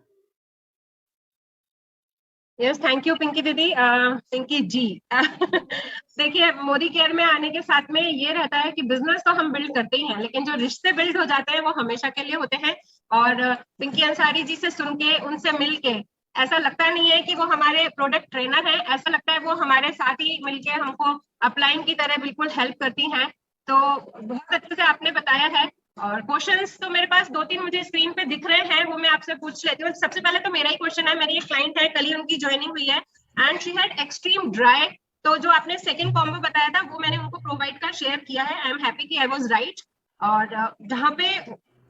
[SPEAKER 2] Yes, thank you Pinky दीदी, पिंकी जी। देखिए, मोदी केयर में आने के साथ में ये रहता है कि बिजनेस तो हम बिल्ड करते ही हैं, लेकिन जो रिश्ते बिल्ड हो जाते हैं वो हमेशा के लिए होते हैं। और पिंकी अंसारी जी से सुन के, उनसे मिल के ऐसा लगता नहीं है कि वो हमारे प्रोडक्ट ट्रेनर है, ऐसा लगता है वो हमारे साथ ही मिलके हमको अपलाइन की तरह बिल्कुल हेल्प करती हैं। तो बहुत अच्छे से आपने बताया है। और क्वेश्चंस तो मेरे पास दो तीन मुझे स्क्रीन पे दिख रहे हैं, वो मैं आपसे पूछ लेती हूँ। सबसे पहले तो मेरा ही क्वेश्चन है, मेरी एक क्लाइंट है, कल ही उनकी ज्वाइनिंग हुई है and she had extreme dry. तो जो आपने सेकंड कॉम्बो बताया था वो मैंने उनको प्रोवाइड का शेयर किया है। आई एम हैप्पी कि आई वाज राइट। और जहाँ पे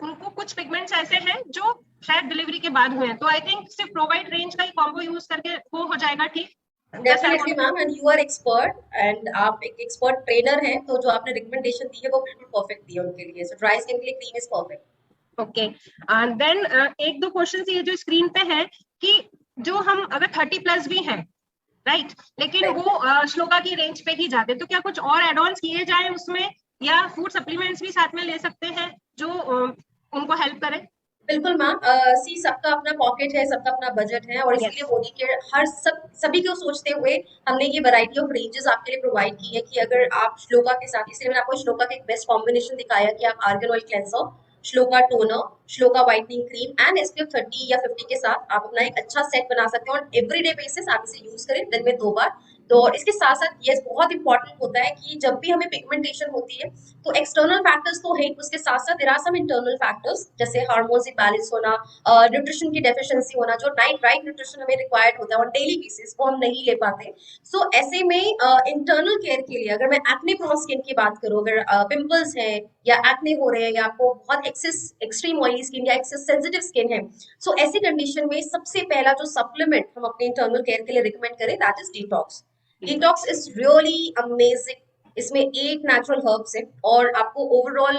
[SPEAKER 2] उनको कुछ पिगमेंट्स ऐसे हैं जो शायद डिलीवरी के बाद हुए हैं, तो आई थिंक सिर्फ प्रोवाइड रेंज का ही कॉम्बो यूज करके वो हो जाएगा ठीक।
[SPEAKER 1] Definitely ma'am, and you are expert and आप एक एक्सपर्ट ट्रेनर हैं, तो जो आपने रिकमेंडेशन दी है वो बिल्कुल परफेक्ट दी है उनके लिए। सो ड्राई स्किन के लिए cream is perfect.
[SPEAKER 2] Okay, and then एक दो क्वेश्चन ये जो स्क्रीन पे है कि जो हम अगर 30 प्लस भी हैं, राइट, लेकिन
[SPEAKER 1] राइट,
[SPEAKER 2] वो श्लोका की रेंज पे ही जाते, तो क्या कुछ और एड ऑन किए जाए उसमें, या फूड सप्लीमेंट्स भी साथ में ले सकते हैं जो उनको हेल्प करे?
[SPEAKER 1] बिल्कुल मैम। सी सबका अपना पॉकेट है, सबका अपना बजट है, और इसीलिए
[SPEAKER 2] यस।
[SPEAKER 1] मोदी के हर सभी को सोचते हुए हमने ये वैरायटी ऑफ रेंजेस आपके लिए प्रोवाइड की है कि अगर आप श्लोका के साथ, इसलिए मैंने आपको श्लोका का एक बेस्ट कॉम्बिनेशन दिखाया कि आप argan oil cleanser, shloka toner, shloka whitening cream and SPF 30 या 50 के साथ आप अपना एक अच्छा सेट बना सकते हैं और एवरीडे बेसिस आप इसे यूज करें दिन में 2 बार। तो और इसके साथ साथ ये बहुत इंपॉर्टेंट होता है कि जब भी हमें पिगमेंटेशन होती है, तो एक्सटर्नल फैक्टर्स तो है, उसके साथ साथ there are some internal factors, जैसे हार्मोन्स इम्बैलेंस होना, न्यूट्रिशन की डेफिशिएंसी होना, जो नाइट राइट न्यूट्रिशन हमें रिक्वायर्ड होता है ऑन डेली बेसिस, वो हम नहीं ले पाते। सो ऐसे में इंटरनल केयर के लिए अगर मैं एक्ने प्रोन स्किन की बात करूँ, अगर पिंपल्स है या एक्ने हो रहे हैं या आपको बहुत एक्सेस एक्सट्रीम ऑयली स्किन या एक्सेस सेंसिटिव स्किन है, सो ऐसी कंडीशन में सबसे पहला जो सप्लीमेंट हम अपने इंटरनल केयर के लिए रिकमेंड करें, that is detox. Detox is really amazing. इसमें 8 नेचुरल हर्ब्स है और आपको ओवरऑल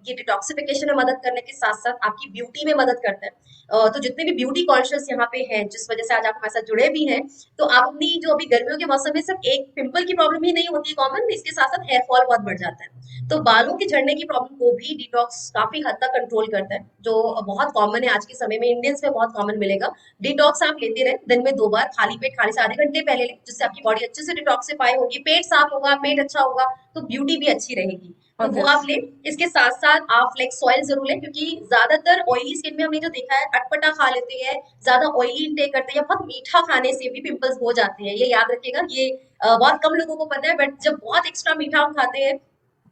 [SPEAKER 1] ये डिटॉक्सिफिकेशन में मदद करने के साथ साथ आपकी ब्यूटी में मदद करता है। तो जितने भी ब्यूटी कॉन्शियस यहाँ पे हैं, जिस वजह से आज आप हमारे साथ जुड़े भी हैं, तो आप अपनी जो अभी गर्मियों के मौसम में सिर्फ एक पिंपल की प्रॉब्लम ही नहीं होती कॉमन, इसके साथ साथ हेयर फॉल बहुत बढ़ जाता है। तो बालों के झड़ने की प्रॉब्लम को भी डिटॉक्स काफी हद तक कंट्रोल करता है, जो बहुत कॉमन है आज के समय में, इंडियंस में बहुत कॉमन मिलेगा। डिटॉक्स आप लेते रहे दिन में 2 बार, खाली पेट खाने से आधे घंटे पहले लें, जिससे आपकी बॉडी अच्छे से डिटॉक्सिफाई होगी, पेट साफ होगा, पेट अच्छा होगा, तो ब्यूटी भी अच्छी रहेगी। तो वो आप लें। इसके साथ साथ आप फ्लेक्स ऑयल जरूर लें, क्योंकि ज्यादातर ऑयली स्किन में हमने जो देखा है, अटपटा खा लेते हैं, ज्यादा ऑयली इंटेक करते हैं या बहुत मीठा खाने से भी पिंपल्स हो जाते हैं। ये याद रखिएगा, ये बहुत कम लोगों को पता है, बट जब बहुत एक्स्ट्रा मीठा हम खाते हैं,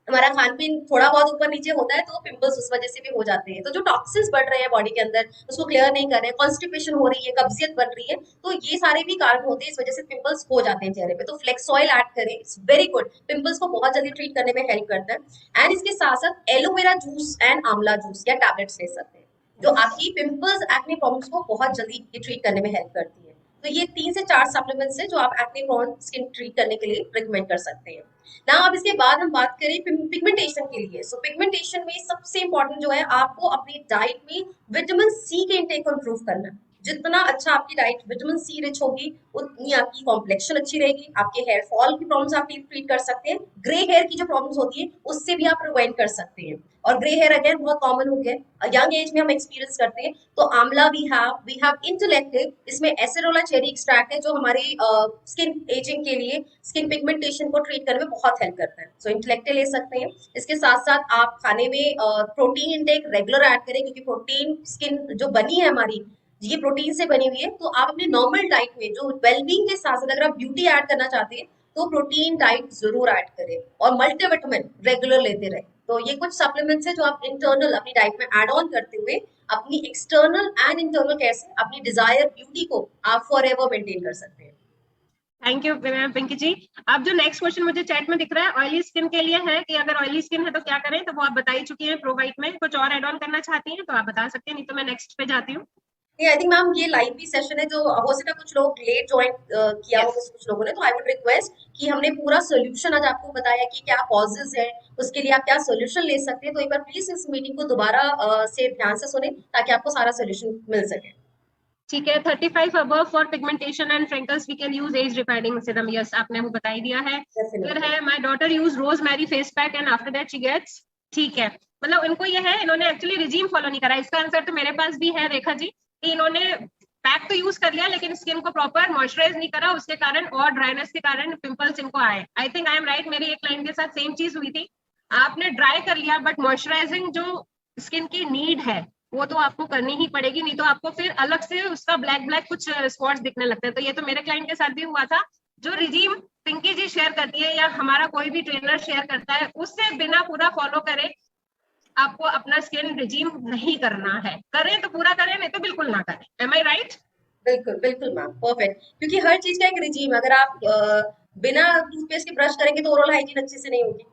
[SPEAKER 1] हमारा खान पीन थोड़ा बहुत ऊपर नीचे होता है, तो पिंपल्स उस वजह से भी हो जाते हैं। तो जो टॉक्सिन्स बढ़ रहे हैं बॉडी के अंदर, उसको क्लियर नहीं कर रहे हैं, कॉन्स्टिपेशन हो रही है, कब्जियत बन रही है, तो ये सारे भी कारण होते हैं, इस वजह से पिंपल्स हो जाते हैं चेहरे पे। तो फ्लेक्स ऑयल ऐड करें, इट्स वेरी गुड, पिंपल्स को बहुत जल्दी ट्रीट करने में हेल्प करता है। एंड इसके साथ साथ एलोवेरा जूस एंड आंवला जूस या टैबलेट्स ले सकते हैं, जो आपकी पिंपल्स एक्ने प्रॉब्लम्स को बहुत जल्दी ट्रीट करने में हेल्प करती है। तो ये 3 से 4 सप्लीमेंट्स है जो आप एक्ने प्रोन स्किन ट्रीट करने के लिए रिकमेंड कर सकते हैं ना। अब इसके बाद हम बात करें पिगमेंटेशन के लिए। सो पिगमेंटेशन में सबसे इंपॉर्टेंट जो है, आपको अपनी डाइट में विटामिन सी के इंटेक को इम्प्रूव करना है। जितना अच्छा आपकी डाइट विटामिन सी रिच होगी, उतनी आपकी कॉम्प्लेक्शन अच्छी रहेगी, आपके हेयर फॉल की प्रॉब्लम्स आप ट्रीट कर सकते हैं, ग्रे हेयर की जो प्रॉब्लम्स होती है उससे भी आप प्रिवेंट कर सकते हैं। और ग्रे हेयर अगेन बहुत कॉमन हो गया, यंग एज में हम एक्सपीरियंस करते हैं। तो आंवला वी हैव इंटेलेक्टिव, इसमें एसेरोला चेरी एक्सट्रैक्ट है जो हमारी स्किन एजिंग के लिए, स्किन पिगमेंटेशन को ट्रीट करने में बहुत हेल्प करता है। सो इंटेलेक्टिव ले सकते हैं। इसके साथ साथ आप खाने में प्रोटीन इंटेक रेगुलर ऐड करें, क्योंकि प्रोटीन स्किन जो बनी है हमारी, ये प्रोटीन से बनी हुई है। तो आप अपने नॉर्मल डाइट में जो वेलबींग के साथ साथ अगर आप ब्यूटी ऐड करना चाहते हैं तो प्रोटीन डाइट जरूर ऐड करें, और मल्टीविटामिन रेगुलर लेते रहे। तो ये कुछ सप्लीमेंट्स है जो आप इंटरनल अपनी डाइट में ऐड ऑन करते हुए अपनी एक्सटर्नल एंड इंटरनल केयर से अपनी डिजायर ब्यूटी को आप फॉर एवर मेंटेन कर सकते हैं।
[SPEAKER 2] थैंक यू पिंकी जी। अब जो नेक्स्ट क्वेश्चन मुझे चैट में दिख रहा है ऑयली स्किन के लिए है कि अगर ऑयली स्किन है तो क्या करें, तो वो आप बता ही चुकी हैं प्रोवाइट में। कुछ और एड ऑन करना चाहती हैं तो आप बता सकते हैं, नहीं तो मैं नेक्स्ट पे जाती हूँ।
[SPEAKER 1] आई थिंक मैम ये लाइव भी सेशन है, जो हो सकता है कुछ लोग लेट ज्वाइन किया हो
[SPEAKER 2] यस।
[SPEAKER 1] कुछ लोगों ने, तो आई वुड रिक्वेस्ट कि हमने पूरा सोल्यूशन आज आपको बताया कि क्या कॉजेज है, उसके लिए आप क्या सोल्यूशन ले सकते हैं। तो एक बार प्लीज इस मीटिंग को दोबारा से ध्यान से सुने ताकि आपको सारा सोल्यूशन मिल सके।
[SPEAKER 2] ठीक है, 35 above for pigmentation and wrinkles we can use age regarding serum. Yes, आपने वो बता ही दिया है। फिर
[SPEAKER 1] डेफिनेटली।
[SPEAKER 2] है my daughter use rosemary face pack and after that she gets. ठीक है, मतलब इनको ये है, इन्होंने एक्चुअली रिजीम फॉलो नहीं करा। इसका आंसर तो मेरे पास भी है रेखा जी, कि इन्होंने पैक तो यूज कर लिया लेकिन स्किन को प्रॉपर मॉइस्चराइज नहीं करा, उसके कारण और ड्राइनेस के कारण पिंपल्स इनको आए। I think I am right, मेरी एक क्लाइंट के साथ सेम चीज हुई थी। आपने ड्राई कर लिया बट मॉइस्चराइजिंग जो स्किन की नीड है वो तो आपको करनी ही पड़ेगी, नहीं तो आपको फिर अलग से उसका ब्लैक ब्लैक कुछ स्पॉट्स दिखने लगते हैं। तो ये तो मेरे क्लाइंट के साथ भी हुआ था। जो रिजीम पिंकी जी शेयर करती है या हमारा कोई भी ट्रेनर शेयर करता है, उससे बिना पूरा फॉलो करे आपको अपना स्किन रिजीम नहीं करना है। करें तो पूरा करें, नहीं तो बिल्कुल ना करें। एम आई राइट?
[SPEAKER 1] बिल्कुल बिल्कुल मैम, परफेक्ट। क्योंकि हर चीज का एक रिजीम, अगर आप बिना टूथपेस्ट के ब्रश करेंगे तो ओरल हाइजीन अच्छे से नहीं होगी,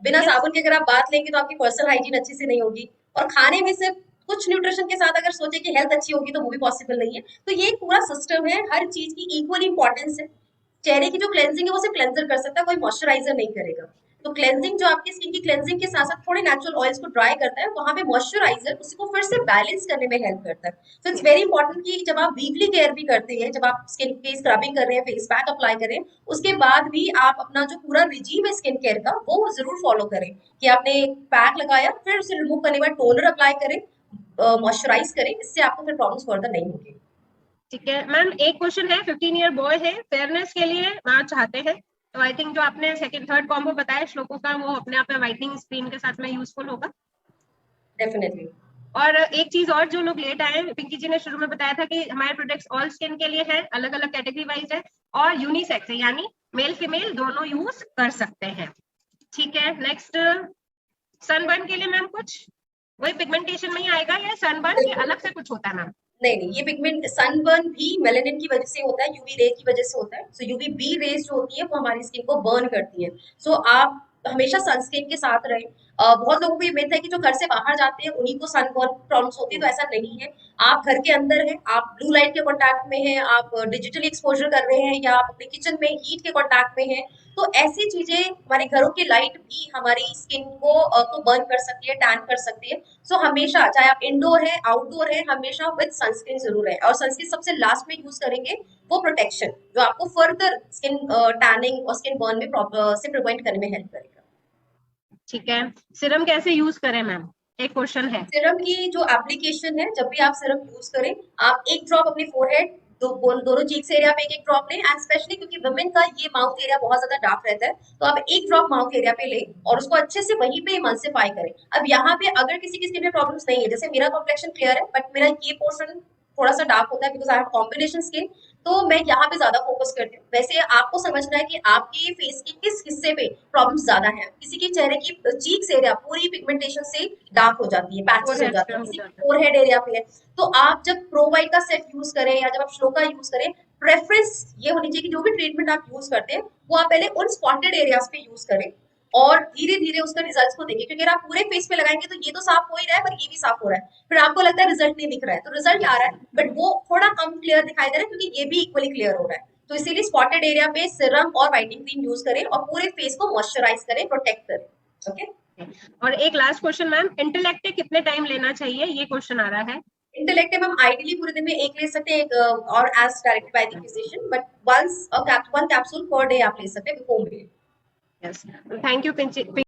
[SPEAKER 1] बिना
[SPEAKER 2] यस।
[SPEAKER 1] साबुन के अगर आप बात लेंगे तो आपकी पर्सनल हाइजीन अच्छे से नहीं होगी, और खाने में से कुछ न्यूट्रिशन के साथ अगर सोचे कि हेल्थ अच्छी होगी तो वो भी पॉसिबल नहीं है। तो ये एक पूरा सिस्टम है, हर चीज की इक्वल इंपॉर्टेंस है। चेहरे की जो क्लेंजिंग है वो सिर्फ क्लेंजर कर सकता है, कोई मॉइस्चराइजर नहीं करेगा। तो क्लेंजिंग जो आपकी स्किन की क्लेंजिंग के साथ साथ थोड़े नेचुरल ऑयल्स को ड्राई करता है, वहां पे मॉइस्चराइजर उसको फिर से बैलेंस करने में हेल्प करता है। तो इट्स वेरी इंपॉर्टेंट कि जब आप वीकली केयर भी करते हैं, जब आप स्किन की स्क्रबिंग कर रहे हैं, फेस पैक अप्लाई करें, उसके बाद भी आप अपना जो पूरा रिजीम है स्किन केयर का वो जरूर फॉलो करें। कि आपने पैक लगाया फिर उसे रिमूव करने के बाद टोनर अप्लाई करें, मॉइस्चराइज करें, इससे आपको फिर प्रॉब्लम्स फर्दर नहीं होगी।
[SPEAKER 2] ठीक है मैम, एक क्वेश्चन है। 15 ईयर बॉय है, फेयरनेस के लिए ना चाहते हैं, तो आई थिंक जो आपने सेकंड थर्ड कॉम्बो बताया श्लोकों का, वो अपने आप में व्हाइटनिंग स्क्रीन के साथ में यूजफुल होगा।
[SPEAKER 1] डेफिनेटली।
[SPEAKER 2] और एक चीज और, जो लोग लेट आए, पिंकी जी ने शुरू में बताया था कि हमारे प्रोडक्ट्स ऑल स्किन के लिए है, अलग अलग कैटेगरी वाइज है और यूनिसेक्स है, यानी मेल फीमेल दोनों यूज कर सकते हैं। ठीक है, नेक्स्ट सनबर्न के लिए मैम कुछ वही पिगमेंटेशन में ही आएगा या सनबर्न के
[SPEAKER 1] बिल्कुल।
[SPEAKER 2] अलग से कुछ होता है मैम?
[SPEAKER 1] नहीं नहीं, ये पिगमेंट सनबर्न भी मेलेनिन की वजह से होता है, यूवी रे की वजह से होता है। सो यूवी बी रेज जो होती है वो हमारी स्किन को बर्न करती है। सो आप हमेशा सनस्क्रीन के साथ रहें। बहुत लोगों को ये मिथ है कि जो घर से बाहर जाते हैं उन्हीं को सनबर्न प्रॉब्लम्स होती है, तो ऐसा नहीं है। आप घर के अंदर हैं, आप ब्लू लाइट के कांटेक्ट में हैं, आप डिजिटली एक्सपोजर कर रहे हैं, या आप अपने किचन में हीट के कांटेक्ट में हैं, तो ऐसी चीजें, हमारे घरों की लाइट भी हमारी स्किन को बर्न कर सकती है, टैन कर सकती है। सो हमेशा चाहे आप इंडोर है आउटडोर है, हमेशा विद सनस्क्रीन जरूर है, और सनस्क्रीन सबसे लास्ट में यूज करेंगे, वो प्रोटेक्शन जो आपको फर्दर स्किन टैनिंग और स्किन बर्न में से प्रिवेंट करने में हेल्प करेगा।
[SPEAKER 2] ठीक है, सिरम कैसे यूज करें मैम, एक क्वेश्चन है।
[SPEAKER 1] सिरम की जो एप्लीकेशन है, जब भी आप सिरम यूज करें, आप एक ड्रॉप अपने फोरहेड, दोनों चीक्स एरिया पे एक एक ड्रॉप लें, एंड स्पेशली क्योंकि वुमेन का ये माउथ एरिया बहुत ज्यादा डार्क रहता है, तो आप एक ड्रॉप माउथ एरिया पे लें और उसको अच्छे से वहीं पे इमल्सिफाई करें। अब यहाँ पे अगर किसी की स्किन में प्रॉब्लम्स नहीं है, जैसे मेरा कॉम्प्लेक्शन क्लियर है बट मेरा ये पोर्शन थोड़ा सा डार्क होता है because I have combination skin, तो मैं यहाँ पे ज्यादा फोकस करती हूँ। वैसे आपको समझना है कि आपके फेस के किस हिस्से पे प्रॉब्लम्स ज्यादा है। किसी के चेहरे की चीक्स एरिया पूरी पिगमेंटेशन से डार्क हो जाती है, पैचेस हो
[SPEAKER 2] फोरहेड
[SPEAKER 1] जाते
[SPEAKER 2] पे
[SPEAKER 1] हैं,
[SPEAKER 2] हो
[SPEAKER 1] किसी की
[SPEAKER 2] जाता है।
[SPEAKER 1] फोरहेड एरिया पे है। तो आप जब प्रोवाइड का सेट यूज करें या जब आप श्लोका यूज करें, प्रेफरेंस ये होनी चाहिए कि जो भी ट्रीटमेंट आप यूज करते हैं वो आप पहले उन स्पॉटेड एरियाज पे यूज करें, और धीरे धीरे उसका रिजल्ट को देखिए। क्योंकि अगर आप पूरे फेस पे लगाएंगे तो ये तो साफ हो ही रहा है पर ये भी साफ हो रहा है, फिर आपको लगता है रिजल्ट नहीं दिख रहा है, तो रिजल्ट आ रहा है बट वो थोड़ा कम क्लियर दिखाई दे रहा है, क्योंकि ये भी इक्वली क्लियर हो रहा है। तो इसीलिए स्पॉटेड एरिया पे सिरम और व्हाइटनिंग क्रीम यूज करें और पूरे फेस को मॉइस्चराइज करें, प्रोटेक्ट करें। ओके।
[SPEAKER 2] और एक लास्ट क्वेश्चन मैम, इंटेलेक्ट कितने टाइम लेना चाहिए, ये क्वेश्चन आ रहा है।
[SPEAKER 1] इंटेलेक्टिव हम आइडियली पूरे दिन में एक ले सकते हैं, और as directed by the physician, but once one capsule per day आप ले सकते हैं before meal.
[SPEAKER 2] Yes, thank you Pinky.